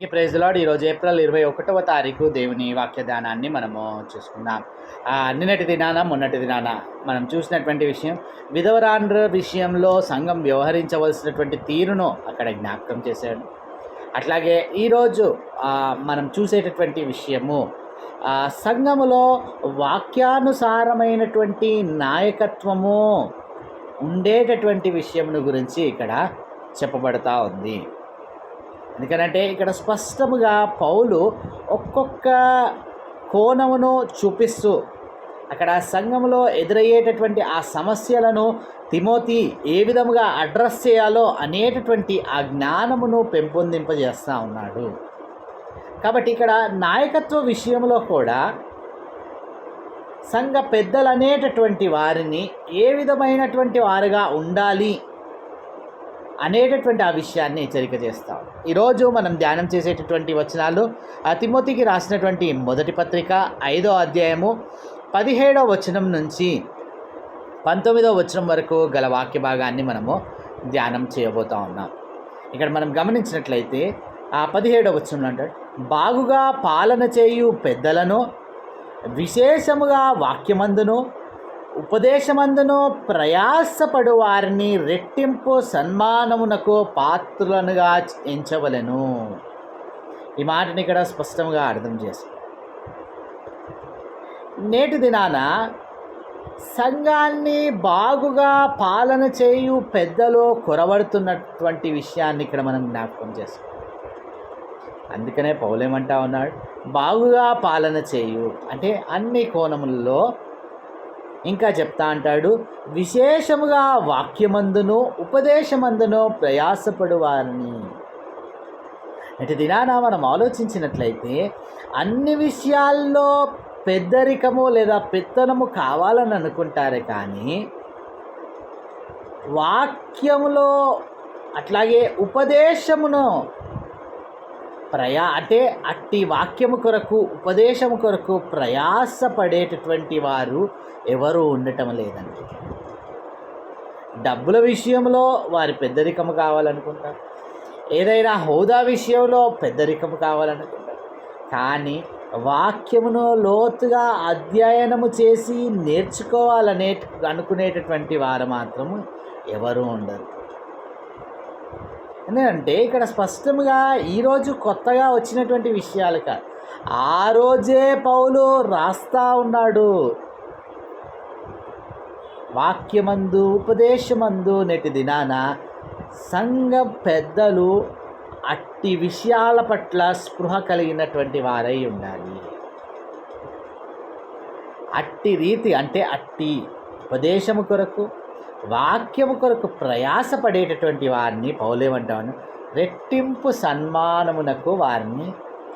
ఈ praise lord. ఈరోజు April 21వ తారీఖు దేవుని వాక్య ధ్యానాన్ని మనము చూసుకుందాం. నిన్నటి దినాన మొన్నటి దినాన మనం చూసినటువంటి విషయం, విధవరాండ్ర విషయంలో సంఘం వ్యవహరించవలసినటువంటి తీరును అక్కడ జ్ఞాపకం చేశాడు. అట్లాగే ఈరోజు మనం చూసేటటువంటి విషయము, సంఘములో వాక్యానుసారమైనటువంటి నాయకత్వము ఉండేటటువంటి విషయమును గురించి ఇక్కడ చెప్పబడతా ఉంది. ఎందుకనంటే ఇక్కడ స్పష్టముగా పౌలు ఒక్కొక్క కోణమును చూపిస్తూ అక్కడ సంఘంలో ఎదురయ్యేటటువంటి ఆ సమస్యలను తిమోతి ఏ విధముగా అడ్రస్ చేయాలో అనేటటువంటి ఆ జ్ఞానమును పెంపొందింపజేస్తూ ఉన్నాడు. కాబట్టి ఇక్కడ నాయకత్వ విషయంలో కూడా సంఘ పెద్దలు అనేటటువంటి వారిని ఏ విధమైనటువంటి వారుగా ఉండాలి అనేటటువంటి ఆ విషయాన్ని హెచ్చరిక చేస్తాం. ఈరోజు మనం ధ్యానం చేసేటటువంటి వచనాలు తిమోతికి రాసినటువంటి మొదటి పత్రిక 5వ అధ్యాయము 17వ వచనం నుంచి 19వ వచనం వరకు గల వాక్య భాగాన్ని మనము ధ్యానం చేయబోతూ ఉన్నాం. ఇక్కడ మనం గమనించినట్లయితే 17వ వచనం అంటాడు, బాగుగా పాలన చేయు పెద్దలను విశేషముగా వాక్యమందును ఉపదేశమందును ప్రయాసపడు వారిని రెట్టింపు సన్మానమునకు పాత్రులనుగా ఎంచవలెను. ఈ మాటని ఇక్కడ స్పష్టంగా అర్థం చేసుకో. నేటి దినాన సంఘాన్ని బాగుగా పాలన చేయు పెద్దలు కొరబడుతున్నటువంటి విషయాన్ని ఇక్కడ మనం జ్ఞాపకం చేసుకో. అందుకనే పౌలేమంటా ఉన్నాడు, బాగుగా పాలన చేయు అంటే అన్ని కోణములలో. ఇంకా చెప్తా అంటాడు, విశేషముగా వాక్యమందును ఉపదేశమందును ప్రయాసపడు వారిని. నేటి దినాన మనం ఆలోచించినట్లయితే అన్ని విషయాల్లో పెద్దరికము లేదా పెత్తనము కావాలని అనుకుంటారే కానీ వాక్యములో అట్లాగే ఉపదేశమును అంటే అట్టి వాక్యము కొరకు ఉపదేశము కొరకు ప్రయాసపడేటటువంటి వారు ఎవరు ఉండటం లేదండి. డబ్బుల విషయంలో వారి పెద్దరికము కావాలనుకుంటారు, ఏదైనా హోదా విషయంలో పెద్దరికము కావాలనుకుంటారు, కానీ వాక్యమును లోతుగా అధ్యయనము చేసి అనుకునేటటువంటి వారు మాత్రము ఎవరు ఉండరు. ఎందుకంటే ఇక్కడ స్పష్టంగా ఈరోజు కొత్తగా వచ్చినటువంటి విషయాలు కాదు, ఆ రోజే పౌలు రాస్తా ఉన్నాడు. వాక్యమందు ఉపదేశమందు నేటి దినాన సంఘ పెద్దలు అట్టి విషయాల పట్ల స్పృహ కలిగినటువంటి వారై ఉండాలి. అట్టి రీతి అంటే అట్టి ఉపదేశము కొరకు వాక్యము కొరకు ప్రయాసపడేటటువంటి వారిని పౌలేమంటాను రెట్టింపు సన్మానమునకు వారిని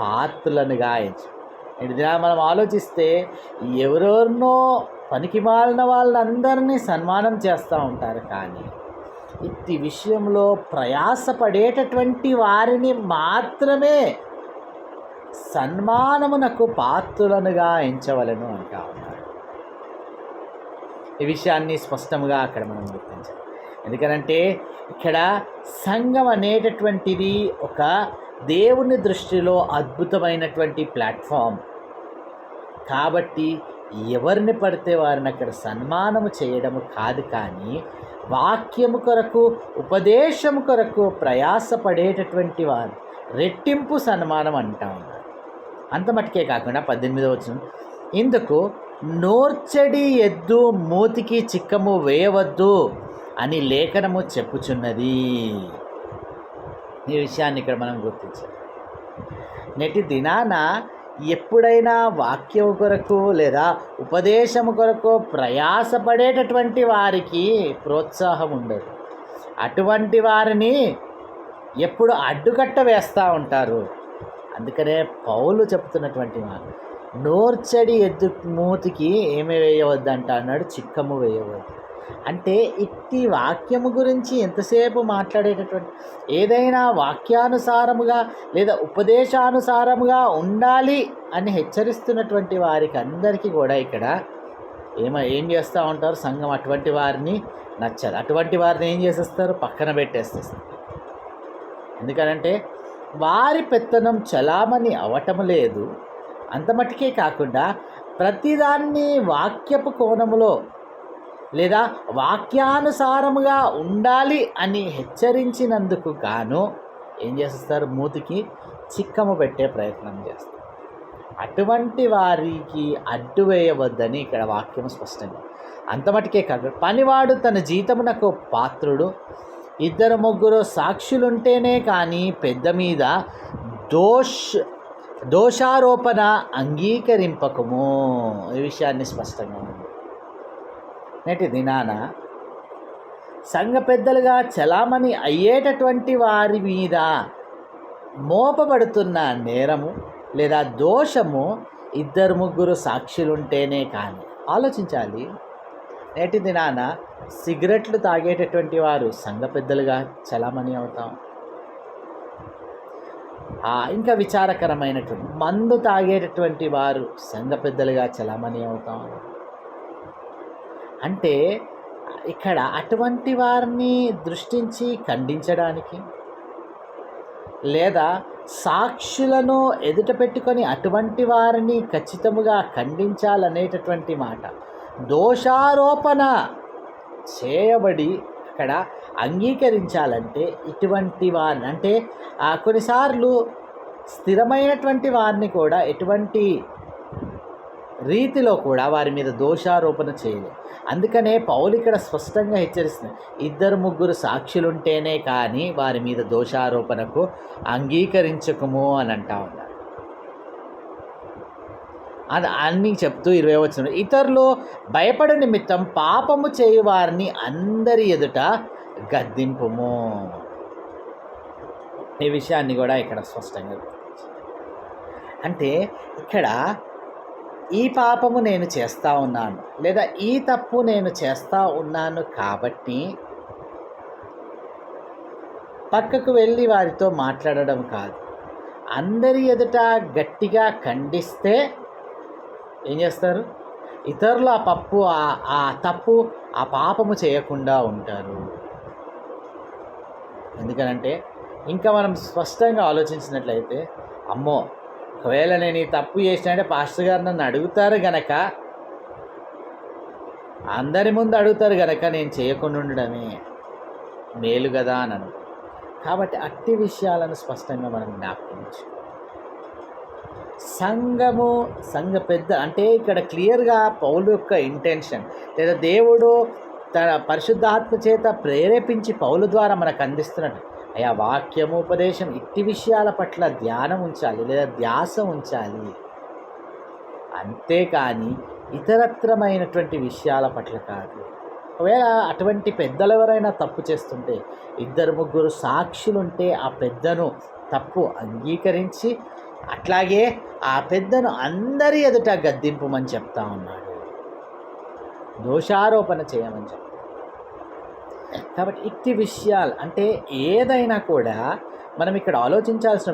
పాత్రులనుగా ఎంచు. నేటి దినాన మనం ఆలోచిస్తే ఎవరెవరినో పనికి మాలిన వాళ్ళందరినీ సన్మానం చేస్తూ ఉంటారు, కానీ ఇట్టి విషయంలో ప్రయాసపడేటటువంటి వారిని మాత్రమే సన్మానమునకు పాత్రులనుగా ఎంచవలను అంటా ఉన్నారు. ఈ విషయాన్ని స్పష్టంగా అక్కడ మనం గుర్తించాలి. ఎందుకనంటే ఇక్కడ సంఘం అనేటటువంటిది ఒక దేవుని దృష్టిలో అద్భుతమైనటువంటి ప్లాట్ఫామ్ కాబట్టి ఎవరిని పడితే వారిని అక్కడ సన్మానము చేయడము కాదు, కానీ వాక్యము కొరకు ఉపదేశము కొరకు ప్రయాసపడేటటువంటి వారు రెట్టింపు సన్మానం అంటా ఉన్నారు. అంత మటుకే కాకుండా 18వ వచనం, ఇందుకు నోర్చడి ఎద్దు మూతికి చిక్కము వేయవద్దు అని లేఖనము చెప్పుచున్నది. ఈ విషయాన్ని ఇక్కడ మనం గుర్తించాలి. నేటి దినాన ఎప్పుడైనా వాక్యం కొరకు లేదా ఉపదేశము కొరకు ప్రయాసపడేటటువంటి వారికి ప్రోత్సాహం ఉండదు. అటువంటి వారిని ఎప్పుడు అడ్డుకట్ట వేస్తూ ఉంటారు. అందుకనే పౌలు చెప్తున్నటువంటి మాట, నోర్చడి ఎద్దు మూతికి ఏమి వేయవద్దంట అన్నాడు, చిక్కము వేయవద్దు. అంటే ఇట్టి వాక్యము గురించి ఎంతసేపు మాట్లాడేటటువంటి ఏదైనా వాక్యానుసారముగా లేదా ఉపదేశానుసారముగా ఉండాలి అని హెచ్చరిస్తున్నటువంటి వారికి అందరికీ కూడా ఇక్కడ ఏం చేస్తూ ఉంటారు, సంఘం అటువంటి వారిని నచ్చదు. అటువంటి వారిని ఏం చేసేస్తారు, పక్కన పెట్టేస్తారు. ఎందుకనంటే వారి పెత్తనం చలామణి అవటం లేదు. అంత మట్టుకే కాకుండా ప్రతిదాన్ని వాక్యపు కోణములో లేదా వాక్యానుసారముగా ఉండాలి అని హెచ్చరించినందుకు గాను ఏం చేస్తారు, మూతికి చిక్కము పెట్టే ప్రయత్నం చేస్తారు. అటువంటి వారికి అడ్డు వేయవద్దని ఇక్కడ వాక్యం స్పష్టంగా. అంత మటుకే కాదు, పనివాడు తన జీతమునకు పాత్రుడు. 2-3 సాక్షులుంటేనే కానీ పెద్ద మీద దోషారోపణ అంగీకరింపకము. ఈ విషయాన్ని స్పష్టంగా ఉంది. నేటి దినాన సంఘ పెద్దలుగా చలామణి అయ్యేటటువంటి వారి మీద మోపబడుతున్న నేరము లేదా దోషము 2-3 సాక్షులుంటేనే కానీ. ఆలోచించాలి. నేటి దినాన సిగరెట్లు తాగేటటువంటి వారు సంఘ పెద్దలుగా చలామణి అవుతాం. ఇంకా విచారకరమైనటువంటి మందు తాగేటటువంటి వారు సంఘ పెద్దలుగా చలామణి అవుతాం. అంటే ఇక్కడ అటువంటి వారిని దృష్టించి ఖండించడానికి లేదా సాక్షులను ఎదుట పెట్టుకొని అటువంటి వారిని ఖచ్చితముగా ఖండించాలనేటటువంటి మాట. దోషారోపణ చేయబడి అక్కడ అంగీకరించాలంటే ఇటువంటి వారిని, అంటే కొన్నిసార్లు స్థిరమైనటువంటి వారిని కూడా ఎటువంటి రీతిలో కూడా వారి మీద దోషారోపణ చేయలేదు. అందుకనే పౌలు ఇక్కడ స్పష్టంగా హెచ్చరిస్తుంది, 2-3 సాక్షులుంటేనే కానీ వారి మీద దోషారోపణకు అంగీకరించకము అని అంటా ఉన్నారు. అది అన్నీ చెప్తూ 20వ వచనం, ఇతరులు భయపడే నిమిత్తం పాపము చేయు వారిని అందరి ఎదుట గద్దింపుము. ఈ విషయాన్ని కూడా ఇక్కడ స్పష్టంగా అంటే ఇక్కడ ఈ పాపము నేను చేస్తూ ఉన్నాను లేదా ఈ తప్పు నేను చేస్తూ ఉన్నాను కాబట్టి పక్కకు వెళ్ళి వారితో మాట్లాడడం కాదు, అందరి ఎదుట గట్టిగా ఖండిస్తే ఏం చేస్తారు, ఇతరులు ఆ తప్పు ఆ పాపము చేయకుండా ఉంటారు. ఎందుకనంటే ఇంకా మనం స్పష్టంగా ఆలోచించినట్లయితే, అమ్మో ఒకవేళ నేను ఈ తప్పు చేసినంటే పాస్టర్ గారు నన్ను అడుగుతారు గనక, అందరి ముందు అడుగుతారు గనక నేను చేయకుండా ఉండడమే మేలు కదా అని అను. కాబట్టి అట్టి విషయాలను స్పష్టంగా మనం జ్ఞాపకించు. సంఘ పెద్ద అంటే ఇక్కడ క్లియర్గా పౌలు యొక్క ఇంటెన్షన్ లేదా దేవుడు తన పరిశుద్ధాత్మ చేత ప్రేరేపించి పౌలు ద్వారా మనకు అందిస్తున్నట్టు అయా వాక్యము ఉపదేశం ఇట్టి విషయాల పట్ల ధ్యానం ఉంచాలి లేదా ధ్యాస ఉంచాలి. అంతేకాని ఇతరత్రమైనటువంటి విషయాల పట్ల కాదు. ఒకవేళ అటువంటి పెద్దలు ఎవరైనా తప్పు చేస్తుంటే 2-3 సాక్షులుంటే ఆ పెద్దను తప్పు అంగీకరించి అట్లాగే ఆ పెద్దను అందరి ఎదుట గద్దింపమని చెప్తా ఉన్నాడు, దోషారోపణ చేయమని చెప్తాడు. కాబట్టి ఇట్టి విషయాలు అంటే ఏదైనా కూడా మనం ఇక్కడ ఆలోచించాల్సిన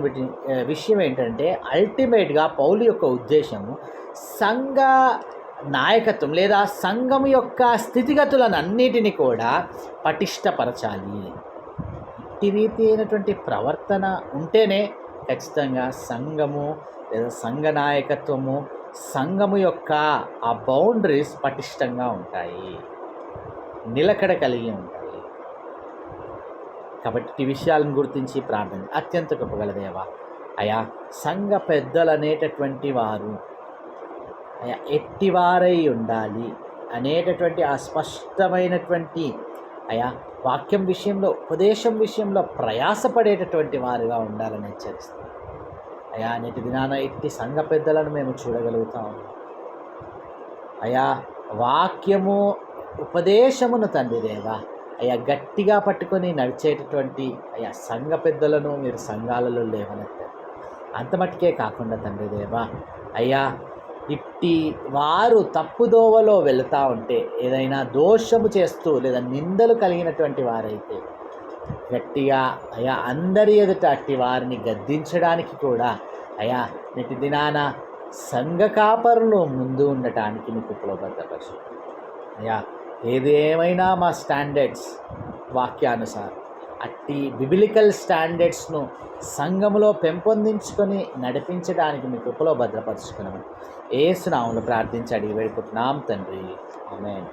విషయం ఏంటంటే, అల్టిమేట్గా పౌలు యొక్క ఉద్దేశము సంఘ నాయకత్వం లేదా సంఘం యొక్క స్థితిగతులను అన్నిటినీ కూడా పటిష్టపరచాలి. ఇట్టి రీతి అయినటువంటి ప్రవర్తన ఉంటేనే ఖచ్చితంగా సంఘము లేదా సంఘ నాయకత్వము సంఘము యొక్క ఆ బౌండరీస్ పటిష్టంగా ఉంటాయి, నిలకడ కలిగి ఉంటాయి. కాబట్టి ఈ విషయాలను గుర్తించి ప్రార్థన. అత్యంత కృపగల దేవా, అయా సంఘ పెద్దలు అనేటటువంటి వారు అయా ఎట్టివారై ఉండాలి అనేటటువంటి ఆ స్పష్టమైనటువంటి అయా వాక్యం విషయంలో ఉపదేశం విషయంలో ప్రయాసపడేటటువంటి వారుగా ఉండాలని హెచ్చరిస్తాం. అయా నేటి దినాన ఎట్టి సంఘ పెద్దలను మేము చూడగలుగుతాం. అయా వాక్యము ఉపదేశమును తండ్రి దేవా అయా గట్టిగా పట్టుకొని నడిచేటటువంటి అయా సంఘ పెద్దలను మీరు సంఘాలలో లేవనెత్తారు. అంత మట్టుకే కాకుండా తండ్రి దేవా అయ్యా ఇట్టి వారు తప్పుదోవలో వెళుతూ ఉంటే ఏదైనా దోషము చేస్తూ లేదా నిందలు కలిగినటువంటి వారైతే గట్టిగా అయా అందరి ఎదుట అట్టి వారిని గద్దించడానికి కూడా అయా నేటి దినాన సంఘ కాపరులు ముందు ఉండటానికి మీకు ఉపలబ్ధపరచు. అయా ఏదేమైనా మా స్టాండర్డ్స్ వాక్యానుసారం అట్టి బిబిలికల్ స్టాండర్డ్స్ను సంఘములో పెంపొందించుకొని నడిపించడానికి మీ కృపలో భద్రపరుచుకున్నాము. యేసు నామములో ప్రార్థించి అడిగి వేడుకుంటున్నాం తండ్రి. ఆమేన్.